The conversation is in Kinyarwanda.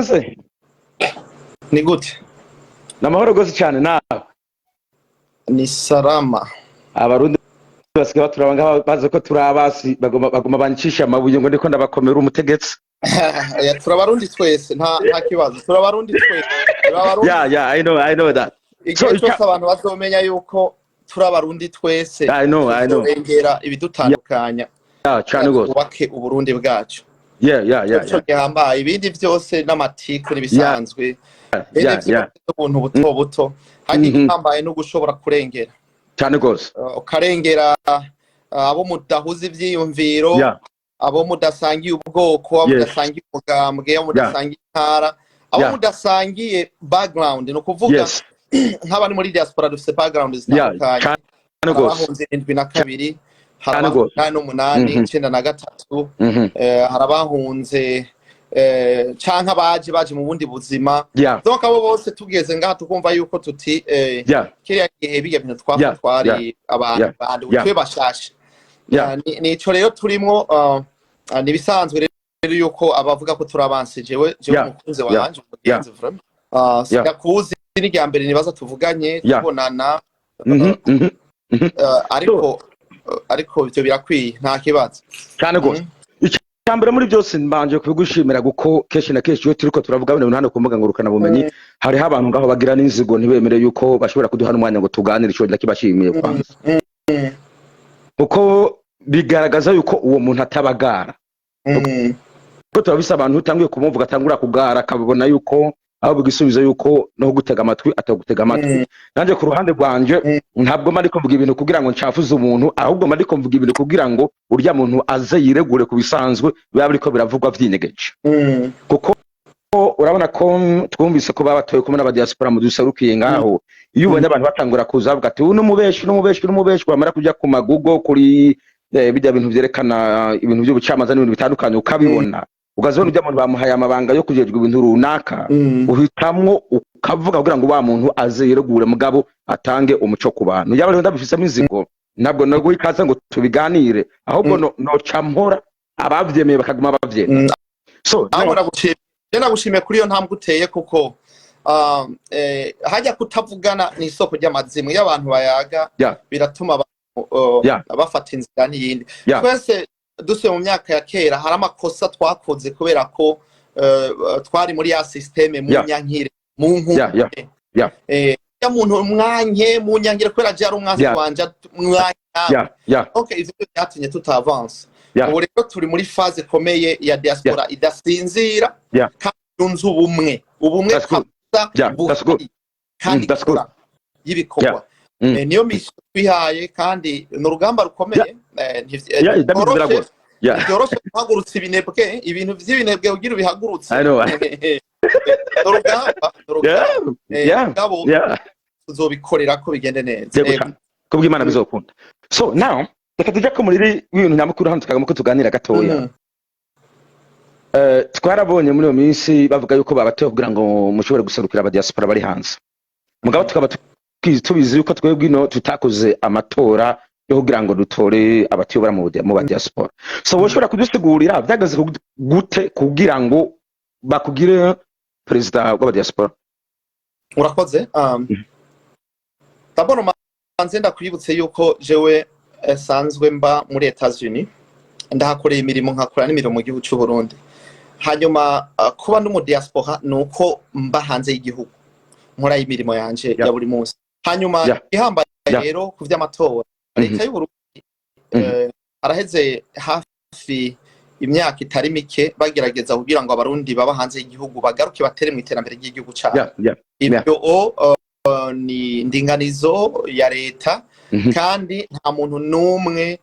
Muse Ni gute? namahoro gose cyane nawe. Ni salama. Abarundi basigaye baturabanga baze ko turabasi bagoma bancisha amabuye ngo ndiko ndabakomera umutegetsi. Turabarundi twese nta kibazo. Turabarundi twese. Yeah, I know that. Igihe cyose abantu bazomenya yuko turabarundi twese. I know. Turengera ibidutandukanya. Cyane gose. Wake uburundi bwacu. Yeah. Cyo gihambaye ibindi byose n'amatiku nibisanzwe. Ubuntu buto. Hadi gihambaye no gushobora kurengera. Cyane gose. Ukarengera abo mudahuza ivyiyumviro. Abo mudasangiye ubwoko, abo mudasangiye umugambwe, abo mudasangiye intara, abo mudasangiye background, no kuvuga nk'abari muri diaspora dufite background zitandukanye. Abahunze 72, harabahunze 93, harabahunze canka baje mu bundi buzima. Donc abo bose tugeze ngaha tukumva yuko tuti kiriya gihe biga bintu twari abantu twe bashashe. Nico rero turimo nibisanzwe rero yuko abavuga ko turabanse jewe umukunze wanje umugenzi vraiment sikakuzi n'irya mbere nibaza tuvuganye tubonana ariko byo birakwiye nta kibazo cyane gose. Icyambere muri byose mbanje kubigushimira guko keshi na keshi yo turiko turavuga bene hano kumbuga ngurukana bumenyi hari abantu ngaho bagira n'inzigo ntibemere yuko bashobora kuduha n'umwanya ngo tuganire ico ndakibashimiye kwanza uko bigaragaza yuko uwo muntu atabagara ko turabisa abantu utangiye kumuvuga atangura kugara akabona yuko aho bigisubiza yuko no gutega amatwi atagutega amatwi. Nanje ku ruhande rwanje ntabwo mari kumvuga ibintu kugira ngo ncafuze umuntu ahubwo mari kumvuga ibintu kugira ngo urya muntu aze yiregure ku bisanzwe biba biriko biravugwa vyinyegeje kuko urabona ko twumvise ko babatoye kumwe n'aba diaspora mu duserukiye ngaho iyo ubonye abantu batangura kuza bavuga ati uno mubeshi bamara kujya ku magugo kuri bijya bintu byerekana ibintu by'ubucamanza n'ibintu bitandukanye ukabibona ugazona ujya mu bamuhaye amabanga yo kujejwe ibintu runaka uhitamwo ukavuga kugira ngo wa muntu aze yiregure mugabo atange umuco ku bantu yaba rero ndabifisemo inzigo ntabwo naguha ikaze ngo tubiganire ahubwo no campora abavyemeye bakaguma bavyemeye. So nagushimiye kuri iyo ntambwe uteye kuko hajya kutavugana ni isoko ry'amazimu y'abantu bayaga biratuma bafata inzira n'iyindi. Twese duse mu myaka ya kera hari amakosa twakoze kubera ko twari muri ya systeme mu nyankire mu nkuke ya muntu umwanye mu nyankire kubera je ari umwanzi wanje mwanya. Okay, ivyo byatumye tutavance. Ubu rero turi muri phase komeye ya diaspora idasinzira kandi yunze ubumwe kandi y'ibikorwa. Niyo mission twihaye kandi n'urugamba rukomeye ntiyoroshe guhagurutsa ibinebwe ibintu vy'ibinebwe ugira ubihagurutse urugamba tuzobikorera ko bigende neza kubw'Imana bizokunda. So now reka tujya ko muri ibintu nyamukuru hano tukagamo ko tuganira gatoya. Twarabonye muri iyo minsi bavuga yuko babatoye kugira ngo mushobore guserukira aba diaspora bari hanze mugabo tukaba tubizi yuko twebwe ino tutakoze amatora yo kugira ngo dutore abatiyobora mu ba diaspora. So woshobora kudusigurira byagaze gute kugira ngo bakugire president w'aba diaspora? Urakoze. D'abord manze ndakwibutse yuko jewe sanzwe mba muri Etats-Unis ndahakoreye imirimo nkakora n'imirimo mu gihugu cy'u Burundi. Hanyuma kuba no mu diaspora nuko mba hanze y'igihugu nkora imirimo yanje ya buri munsi. Hanyuma ihambaye rero ku vy'amatora leta y'u Burundi araheze hafi imyaka itari mike bagerageza kugira ngo abarundi baba hanze y'igihugu bagaruke batere mu iterambere ry'igihugu cyabo. Ibyo ni ndinganizo ya leta kandi nta muntu numwe